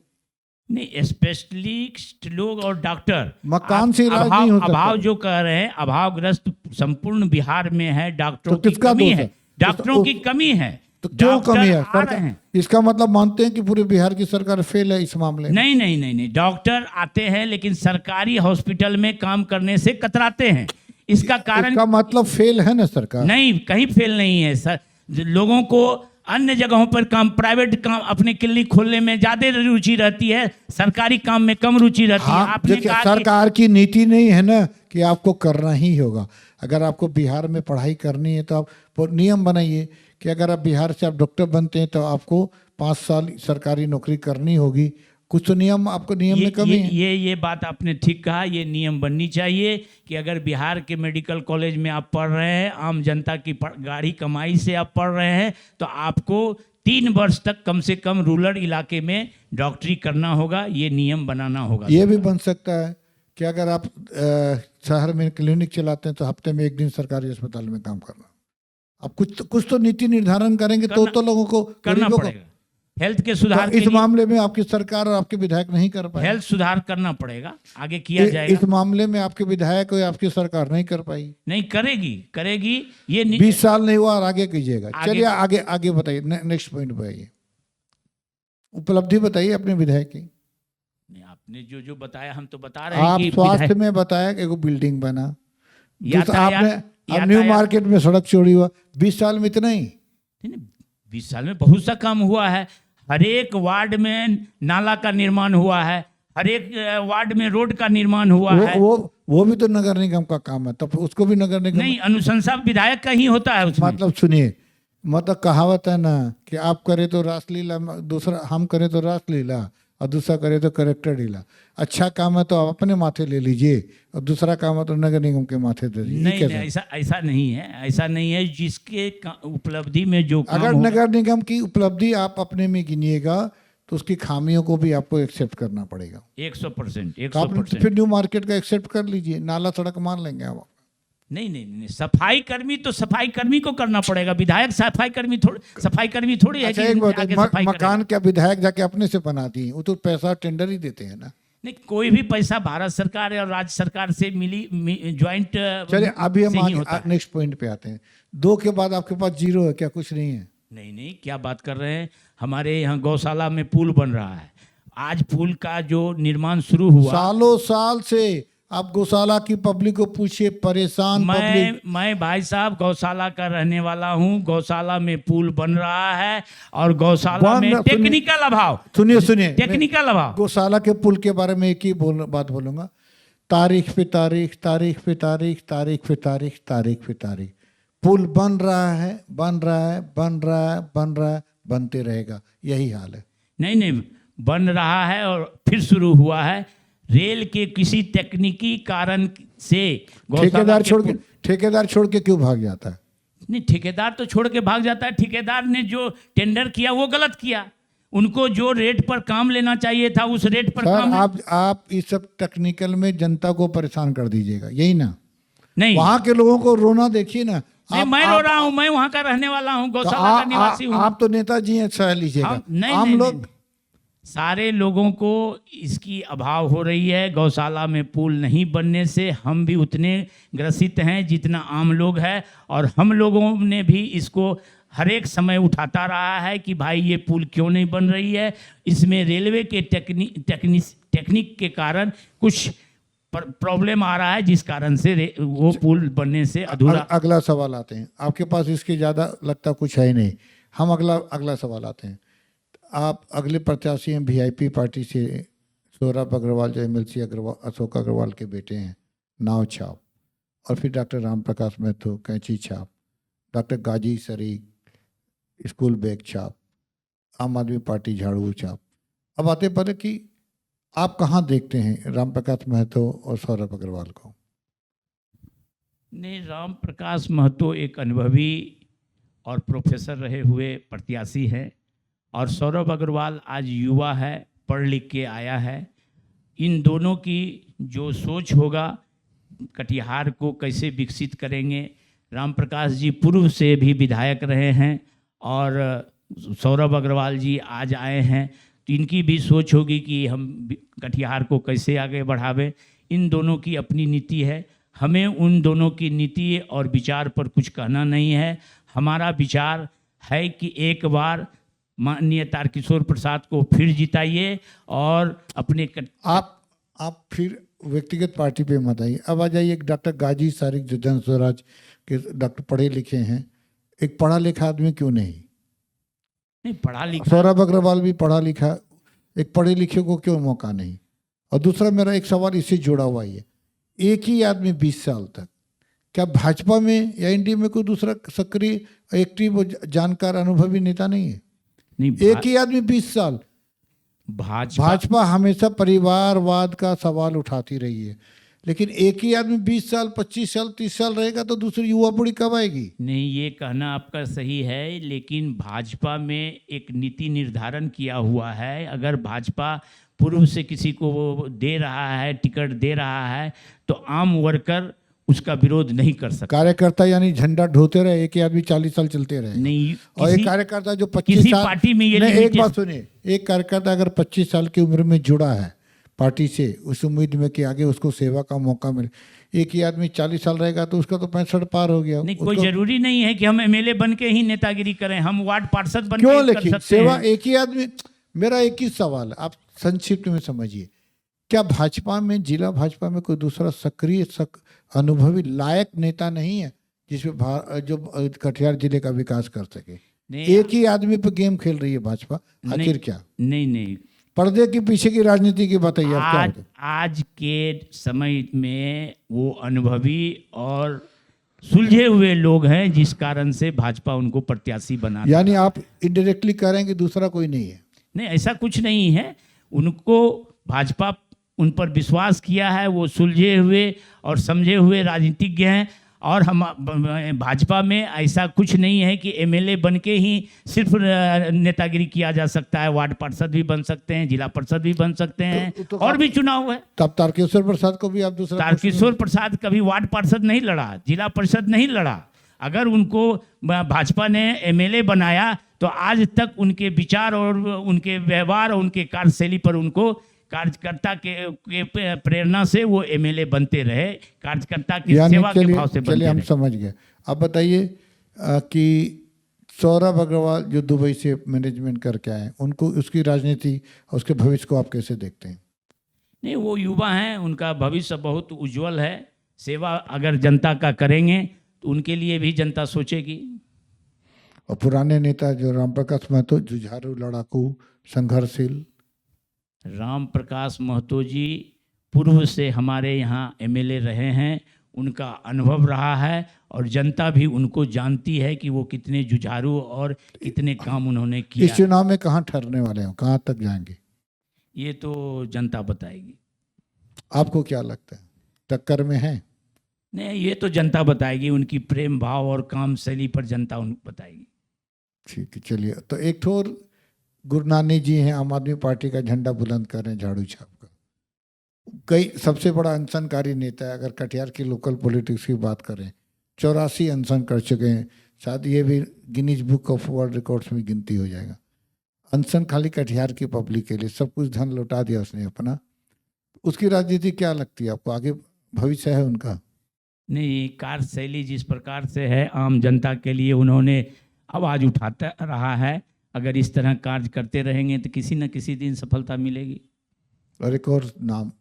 नहीं, स्पेशलिस्ट लोग और डॉक्टर, मकान से इलाज नहीं हो सकता। अभाव जो कह रहे हैं, अभावग्रस्त संपूर्ण बिहार में है। डॉक्टरों की कमी है, डॉक्टरों की कमी है। तो क्यों कमी है? इसका मतलब मानते हैं कि पूरे बिहार की सरकार फेल है इस मामले में? नहीं, डॉक्टर आते हैं लेकिन सरकारी हॉस्पिटल में काम करने से कतराते हैं। इसका कारण इसका मतलब फेल है ना सरकार। नहीं, कहीं फेल नहीं है सर। लोगों को अन्य जगहों पर काम, प्राइवेट काम, अपने क्लिनिक खोलने में ज्यादा रुचि रहती है, सरकारी काम में कम रुचि रहती है। हाँ, आपने देखिए कहा कि सरकार की नीति नहीं है ना कि आपको करना ही होगा। अगर आपको बिहार में पढ़ाई करनी है तो आप वो नियम बनाइए कि अगर आप बिहार से आप डॉक्टर बनते हैं तो आपको 5 साल सरकारी नौकरी करनी होगी। कुछ तो नियम, आपको नियम में कमी है। ये बात आपने ठीक कहा। ये नियम बननी चाहिए कि अगर बिहार के मेडिकल कॉलेज में आप पढ़ रहे हैं, आम जनता की गाढ़ी कमाई से आप पढ़ रहे हैं, तो आपको 3 वर्ष तक कम से कम रूरल इलाके में डॉक्टरी करना होगा। ये नियम बनाना होगा। ये भी बन सकता है कि अगर आप शहर में क्लिनिक चलाते हैं तो हफ्ते में 1 दिन सरकारी अस्पताल में काम करना। अब कुछ तो नीति निर्धारण करेंगे तो लोगों को, करना गरीबों को। पड़ेगा। हेल्थ के सुधार तो के इस लिए मामले में आपकी सरकार और आपके विधायक नहीं कर पाए। हेल्थ सुधार करना पड़ेगा, आगे किया जाएगा। इस मामले में आपके विधायक और आपकी सरकार नहीं कर पाई। नहीं करेगी ये 20 साल नहीं हुआ और आगे कीजिएगा। आगे- चलिए आगे बताइए, नेक्स्ट पॉइंट पे आइए। उपलब्धि बताइए अपने विधायक की। नहीं, आपने जो बताया हम तो बता रहे हैं आप कि स्वास्थ्य में बताया कि एगो बिल्डिंग बना, दूसरा यातायात- आपने अब न्यू यातायात- मार्केट में सड़क चौड़ी हुआ। 20 साल में इतना ही? नहीं, 20 साल में बहुत सा काम हुआ है। हर एक वार्ड में नाला का निर्माण हुआ है, हर एक वार्ड में रोड का निर्माण हुआ है। वो भी तो नगर निगम का काम है, तब उसको भी नगर निगम। नहीं, अनुशंसा विधायक का ही होता है उसमें। मतलब सुनिए, मतलब कहावत है ना कि आप करें तो रासलीला, दूसरा हम करें तो रासलीला और दूसरा करे तो करेक्टर ढीला। अच्छा काम है तो आप अपने माथे ले लीजिए और दूसरा काम है तो नगर निगम के माथे दे दीजिए। नहीं, ऐसा नहीं है, ऐसा नहीं है। जिसके उपलब्धि में जो काम अगर होगा- नगर निगम की उपलब्धि आप अपने में गिनिएगा तो उसकी खामियों को भी आपको एक्सेप्ट करना पड़ेगा। 100% तो आप फिर न्यू मार्केट का एक्सेप्ट कर लीजिए, नाला सड़क मान लेंगे आप। नहीं, सफाई कर्मी तो सफाई कर्मी को करना पड़ेगा। विधायक सफाई कर्मी थोड़ी है अच्छा कि एक बात है, आके सफाई मकान क्या विधायक जाके अपने से बनाती है? वो तो पैसा टेंडर ही देते हैं ना। नहीं, कोई भी पैसा भारत सरकार और राज्य सरकार से ज्वाइंट चलिए अभी हम से ही होता है। नेक्स्ट पॉइंट पे आते हैं। 2 के बाद आपके पास 0 है क्या? कुछ नहीं है? नहीं, क्या बात कर रहे हैं। हमारे यहाँ गौशाला में पुल बन रहा है। आज पुल का जो निर्माण शुरू हुआ, सालों साल से आप गौशाला की पब्लिक को पूछिए, परेशान पब्लिक। मैं भाई साहब गौशाला का रहने वाला हूँ। गौशाला में पुल बन रहा है और गौशाला में टेक्निकल अभाव। सुनिए टेक्निकल अभाव। गौशाला के पुल के बारे में एक ही बात बोलूंगा। तारीख पे तारीख, तारीख पे तारीख, तारीख पे तारीख, तारीख पे तारीख। पुल बन रहा है, बन रहा है, बन रहा है, बन रहा है, बनते रहेगा। यही हाल है। नहीं, बन रहा है और फिर शुरू हुआ है। रेल के किसी तकनीकी कारण से ठेकेदार छोड़ के क्यों भाग जाता है? नहीं, ठेकेदार तो छोड़ के भाग जाता है। ठेकेदार ने जो टेंडर किया वो गलत किया। उनको जो रेट पर काम लेना चाहिए था उस रेट पर काम आप इस सब टेक्निकल में जनता को परेशान कर दीजिएगा, यही ना? नहीं, वहां के लोगों को रोना देखिए ना। मैं रो रहा हूँ। मैं वहां का रहने वाला हूँ, गौशाला का निवासी हूँ। आप तो नेताजी हैं, सह लीजिएगा। हम लोग सारे लोगों को इसकी अभाव हो रही है। गौशाला में पुल नहीं बनने से हम भी उतने ग्रसित हैं जितना आम लोग हैं, और हम लोगों ने भी इसको हर एक समय उठाता रहा है कि भाई ये पुल क्यों नहीं बन रही है। इसमें रेलवे के टेक्निक के कारण कुछ प्रॉब्लम आ रहा है, जिस कारण से वो पुल बनने से अधूरा। अगला सवाल आते हैं। आपके पास इसके ज़्यादा लगता कुछ है ही नहीं। हम अगला सवाल आते हैं। आप अगले प्रत्याशी हैं वीआईपी पार्टी से, सौरभ अग्रवाल जो एमएलसी अशोक अग्रवाल के बेटे हैं, नाव छाप, और फिर डॉक्टर राम प्रकाश महतो कैंची छाप, डॉक्टर गाजी शरीक स्कूल बैग छाप, आम आदमी पार्टी झाड़ू छाप। अब आते पहले कि आप कहाँ देखते हैं राम प्रकाश महतो और सौरभ अग्रवाल को? नहीं, राम प्रकाश महतो एक अनुभवी और प्रोफेसर रहे हुए प्रत्याशी हैं, और सौरभ अग्रवाल आज युवा है, पढ़ लिख के आया है। इन दोनों की जो सोच होगा, कटिहार को कैसे विकसित करेंगे। राम प्रकाश जी पूर्व से भी विधायक रहे हैं और सौरभ अग्रवाल जी आज आए हैं, तो इनकी भी सोच होगी कि हम कटिहार को कैसे आगे बढ़ावें। इन दोनों की अपनी नीति है, हमें उन दोनों की नीति और विचार पर कुछ कहना नहीं है। हमारा विचार है कि एक बार माननीय तारकिशोर प्रसाद को फिर जिताइए और अपने आप फिर व्यक्तिगत पार्टी पे मत आइए। अब आ जाइए एक डॉक्टर गाजी सारिक जो जन स्वराज के डॉक्टर पढ़े लिखे हैं, एक पढ़ा लिखा आदमी क्यों नहीं? नहीं, पढ़ा लिखा सौरभ अग्रवाल भी पढ़ा लिखा, एक पढ़े लिखे को क्यों मौका नहीं? और दूसरा मेरा एक सवाल इससे जुड़ा हुआ है, एक ही आदमी 20 साल तक, क्या भाजपा में या एनडीए में कोई दूसरा सक्रिय एक्टिव जानकार अनुभवी नेता नहीं है? नहीं, एक ही आदमी 20 साल। भाजपा भाजपा हमेशा परिवारवाद का सवाल उठाती रही है, लेकिन एक ही आदमी 20 साल 25 साल 30 साल रहेगा तो दूसरी युवा पीढ़ी कब आएगी? नहीं, ये कहना आपका सही है, लेकिन भाजपा में एक नीति निर्धारण किया हुआ है। अगर भाजपा पूर्व से किसी को वो दे रहा है, टिकट दे रहा है, तो आम वर्कर उसका विरोध नहीं कर सकता। कार्यकर्ता यानी झंडा ढोते रहे, एक ही आदमी 40 साल चलते रहे। नहीं, और एक किसी कार्यकर्ता जो 25 किसी साल पार्टी में ये नहीं, एक limitation- बात सुनिए, एक कार्यकर्ता अगर 25 साल की उम्र में जुड़ा है पार्टी से, उस उम्मीद में कि आगे उसको सेवा का मौका मिले, एक ही आदमी 40 साल रहेगा तो उसका तो 65 पार हो गया। नहीं, कोई उसको जरूरी नहीं है कि हम एमएलए बन के ही नेतागिरी करें, हम वार्ड पार्षद बन के क्यों? कर लेकिन सकते सेवा हैं। एक ही आदमी। मेरा एक ही सवाल है, आप संक्षिप्त में समझिए, क्या भाजपा में, जिला भाजपा में कोई दूसरा सक्रिय अनुभवी लायक नेता नहीं है जिसमें जो कटिहार जिले का विकास कर सके? नहीं, एक ही आदमी पे गेम खेल रही है भाजपा, आखिर क्या? नहीं, पर्दे के पीछे की राजनीति की बताइए आप, क्या आज होता? आज के समय में वो अनुभवी और सुलझे हुए लोग हैं, जिस कारण से भाजपा उनको प्रत्याशी बना। यानी आप इनडायरेक्टली कह रहे हैं कि दूसरा कोई नहीं है? नहीं, ऐसा कुछ नहीं है। उनको भाजपा उन पर विश्वास किया है, वो सुलझे हुए और समझे हुए राजनीतिज्ञ हैं। और हम भाजपा में ऐसा कुछ नहीं है कि एमएलए बन के ही सिर्फ नेतागिरी किया जा सकता है। वार्ड पार्षद भी बन सकते हैं, जिला परिषद भी बन सकते हैं, तो और भी चुनाव है। तब तारकेश्वर प्रसाद को भी आप दूसरा तारकिशोर प्रसाद कभी वार्ड पार्षद नहीं लड़ा, जिला परिषद नहीं लड़ा। अगर उनको भाजपा ने एमएलए बनाया तो आज तक उनके विचार और उनके व्यवहार और उनके कार्यशैली पर उनको कार्यकर्ता के प्रेरणा से वो एमएलए बनते रहे, कार्यकर्ता की सेवा के भाव से बनते चलिए हम रहे। समझ गए। आप बताइए कि सौरभ अग्रवाल जो दुबई से मैनेजमेंट करके आए, उनको, उसकी राजनीति और उसके भविष्य को आप कैसे देखते हैं? नहीं, वो युवा हैं, उनका भविष्य बहुत उज्जवल है। सेवा अगर जनता का करेंगे तो उनके लिए भी जनता सोचेगी। और पुराने नेता जो राम प्रकाश महतो, जुझारू, लड़ाकू, संघर्षशील। राम प्रकाश महतो जी पूर्व से हमारे यहाँ एमएलए रहे हैं, उनका अनुभव रहा है और जनता भी उनको जानती है कि वो कितने जुझारू और कितने काम उन्होंने किया। इस चुनाव में कहाँ ठहरने वाले हैं, कहाँ तक जाएंगे, ये तो जनता बताएगी। आपको क्या लगता है, टक्कर में है? नहीं, ये तो जनता बताएगी, उनकी प्रेम भाव और काम शैली पर जनता उनको बताएगी। ठीक है, चलिए। तो एक ठोर गुरनानी जी हैं, आम आदमी पार्टी का झंडा बुलंद कर रहे हैं, झाड़ू छाप कर। कई सबसे बड़ा अनशनकारी नेता है। अगर कटिहार की लोकल पॉलिटिक्स की बात करें, 84 अनशन कर चुके हैं, शायद ये भी Guinness book of world records में गिनती हो जाएगा। अनशन खाली कटिहार की पब्लिक के लिए, सब कुछ धन लौटा दिया उसने अपना। उसकी राजनीति क्या लगती है आपको, आगे भविष्य है उनका? नहीं, कार्यशैली जिस प्रकार से है, आम जनता के लिए उन्होंने आवाज़ उठाता रहा है। अगर इस तरह कार्य करते रहेंगे तो किसी न किसी दिन सफलता मिलेगी। और एक और नाम,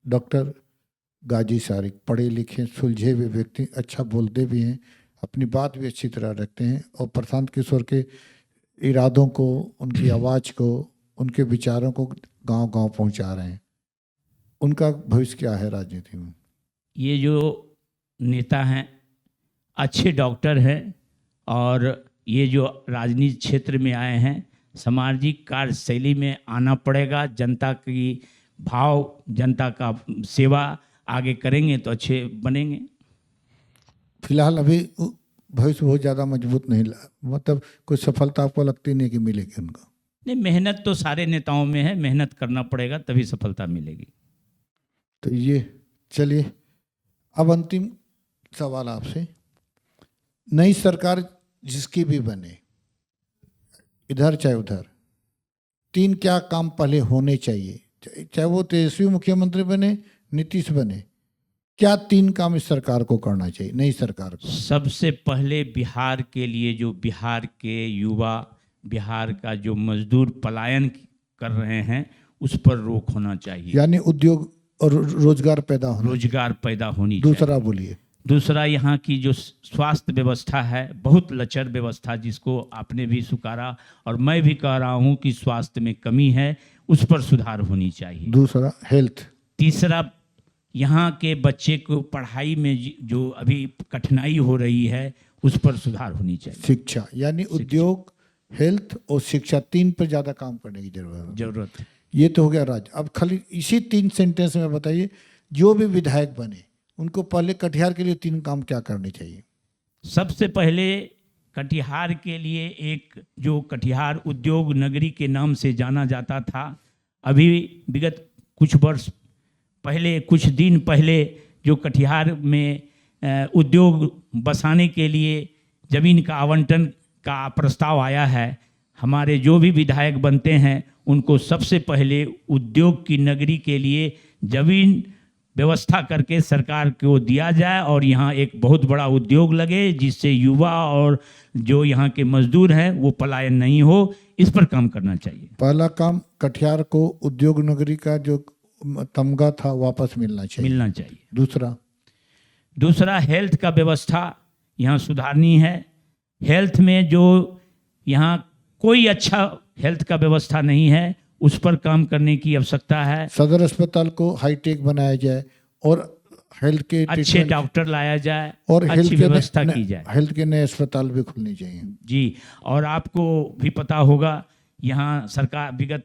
डॉक्टर गाजी सारिक, पढ़े लिखे सुलझे हुए व्यक्ति, अच्छा बोलते भी हैं, अपनी बात भी अच्छी तरह रखते हैं और प्रशांत किशोर के इरादों को, उनकी आवाज़ को, उनके विचारों को गांव-गांव पहुंचा रहे हैं। उनका भविष्य क्या है राजनीति में? ये जो नेता हैं अच्छे डॉक्टर हैं और ये जो राजनीति क्षेत्र में आए हैं, सामाजिक कार्यशैली में आना पड़ेगा। जनता की भाव, जनता का सेवा आगे करेंगे तो अच्छे बनेंगे। फिलहाल अभी भविष्य बहुत ज़्यादा मजबूत नहीं, मतलब कोई सफलता आपको लगती नहीं कि मिलेगी उनको? नहीं, मेहनत तो सारे नेताओं में है, मेहनत करना पड़ेगा तभी सफलता मिलेगी। तो ये, चलिए अब अंतिम सवाल आपसे। नई सरकार जिसकी भी बने, इधर चाहे उधर, 3 क्या काम पहले होने चाहिए, चाहे वो तेजस्वी मुख्यमंत्री बने, नीतीश बने, क्या 3 काम इस सरकार को करना चाहिए, नई सरकार को? सबसे पहले बिहार के लिए, जो बिहार के युवा, बिहार का जो मजदूर पलायन कर रहे हैं, उस पर रोक होना चाहिए। यानी उद्योग और रोजगार पैदा होना। रोजगार पैदा होनी चाहिए। दूसरा बोलिए। दूसरा, यहाँ की जो स्वास्थ्य व्यवस्था है बहुत लचर व्यवस्था, जिसको आपने भी स्वीकारा और मैं भी कह रहा हूँ कि स्वास्थ्य में कमी है, उस पर सुधार होनी चाहिए। दूसरा हेल्थ। तीसरा, यहाँ के बच्चे को पढ़ाई में जो अभी कठिनाई हो रही है उस पर सुधार होनी चाहिए। शिक्षा, यानी उद्योग, हेल्थ और शिक्षा, 3 पर ज़्यादा काम करने की जरूरत है। ये तो हो गया राज्य। अब खाली इसी 3 सेंटेंस में बताइए, जो भी विधायक बने उनको पहले कटिहार के लिए 3 काम क्या करने चाहिए? सबसे पहले कटिहार के लिए एक जो कटिहार उद्योग नगरी के नाम से जाना जाता था, अभी विगत कुछ वर्ष पहले, कुछ दिन पहले जो कटिहार में उद्योग बसाने के लिए ज़मीन का आवंटन का प्रस्ताव आया है, हमारे जो भी विधायक बनते हैं उनको सबसे पहले उद्योग की नगरी के लिए ज़मीन व्यवस्था करके सरकार को दिया जाए और यहाँ एक बहुत बड़ा उद्योग लगे, जिससे युवा और जो यहाँ के मजदूर हैं वो पलायन नहीं हो। इस पर काम करना चाहिए। पहला काम, कटिहार को उद्योग नगरी का जो तमगा था वापस मिलना चाहिए। दूसरा हेल्थ का व्यवस्था यहाँ सुधारनी है। हेल्थ में जो यहाँ कोई अच्छा हेल्थ का व्यवस्था नहीं है, उस पर काम करने की आवश्यकता है। सदर अस्पताल को हाईटेक बनाया जाए और हेल्थ के अच्छे डॉक्टर लाया जाए और अच्छी व्यवस्था की जाए। हेल्थ के नए अस्पताल भी खुलने चाहिए जी। और आपको भी पता होगा, यहाँ सरकार विगत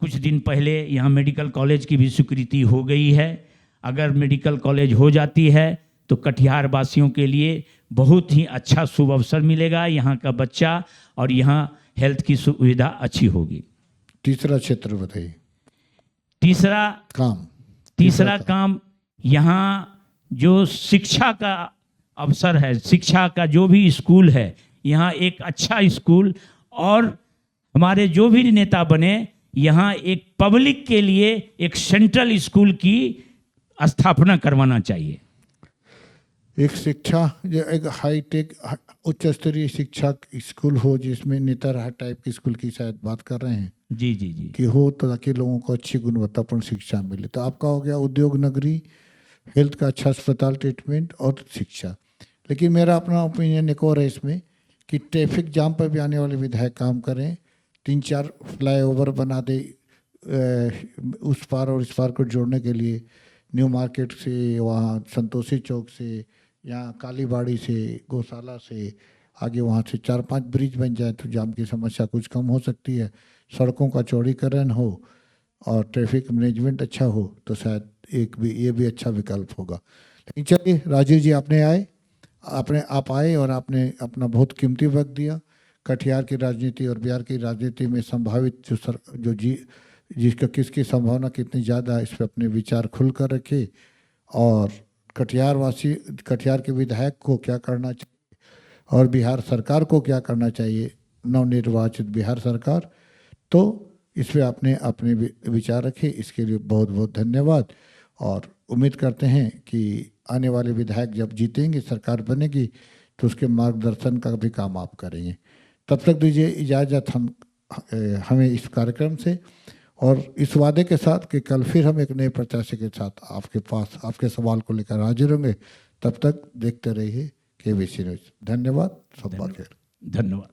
कुछ दिन पहले यहाँ मेडिकल कॉलेज की भी स्वीकृति हो गई है। अगर मेडिकल कॉलेज हो जाती है तो कटिहार वासियों के लिए बहुत ही अच्छा शुभ अवसर मिलेगा। यहाँ का बच्चा और यहाँ हेल्थ की सुविधा अच्छी होगी। तीसरा क्षेत्र बताइए। तीसरा काम यहाँ जो शिक्षा का अवसर है, शिक्षा का जो भी स्कूल है, यहाँ एक अच्छा स्कूल, और हमारे जो भी नेता बने यहाँ एक पब्लिक के लिए एक सेंट्रल स्कूल की स्थापना करवाना चाहिए। एक शिक्षा, एक हाईटेक उच्च स्तरीय शिक्षा स्कूल हो, जिसमें नेतरहा टाइप की स्कूल की शायद बात कर रहे हैं। जी कि हो, तो ताकि लोगों को अच्छी गुणवत्तापूर्ण शिक्षा मिले। तो आपका हो गया उद्योग नगरी, हेल्थ का अच्छा अस्पताल, ट्रीटमेंट और शिक्षा। लेकिन मेरा अपना ओपिनियन एक और है इसमें कि ट्रैफिक जाम पर भी आने वाले विधायक काम करें। 3-4 फ्लाईओवर बना दे उस पार और इस पार को जोड़ने के लिए, न्यू मार्केट से, वहाँ संतोषी चौक से, यहाँ कालीबाड़ी से, गौशाला से आगे, वहाँ से 4-5 ब्रिज बन जाए तो जाम की समस्या कुछ कम हो सकती है। सड़कों का चौड़ीकरण हो और ट्रैफिक मैनेजमेंट अच्छा हो तो शायद ये भी अच्छा विकल्प होगा। लेकिन चलिए, राजीव जी आप आए और आपने अपना बहुत कीमती वक्त दिया। कटिहार की राजनीति और बिहार की राजनीति में संभावित जिसका किसकी संभावना कितनी ज़्यादा है, इस पर अपने विचार खुलकर रखे। और कटिहार के विधायक को क्या करना चाहिए और बिहार सरकार को क्या करना चाहिए, नवनिर्वाचित बिहार सरकार, तो इस पर आपने अपने विचार रखे। इसके लिए बहुत बहुत धन्यवाद। और उम्मीद करते हैं कि आने वाले विधायक जब जीतेंगे, सरकार बनेगी, तो उसके मार्गदर्शन का भी काम आप करेंगे। तब तक दीजिए इजाज़त हमें इस कार्यक्रम से, और इस वादे के साथ कि कल फिर हम एक नए प्रत्याशी के साथ आपके पास आपके सवाल को लेकर हाजिर होंगे। तब तक देखते रहिए KBC न्यूज़। धन्यवाद। सब बात। धन्यवाद।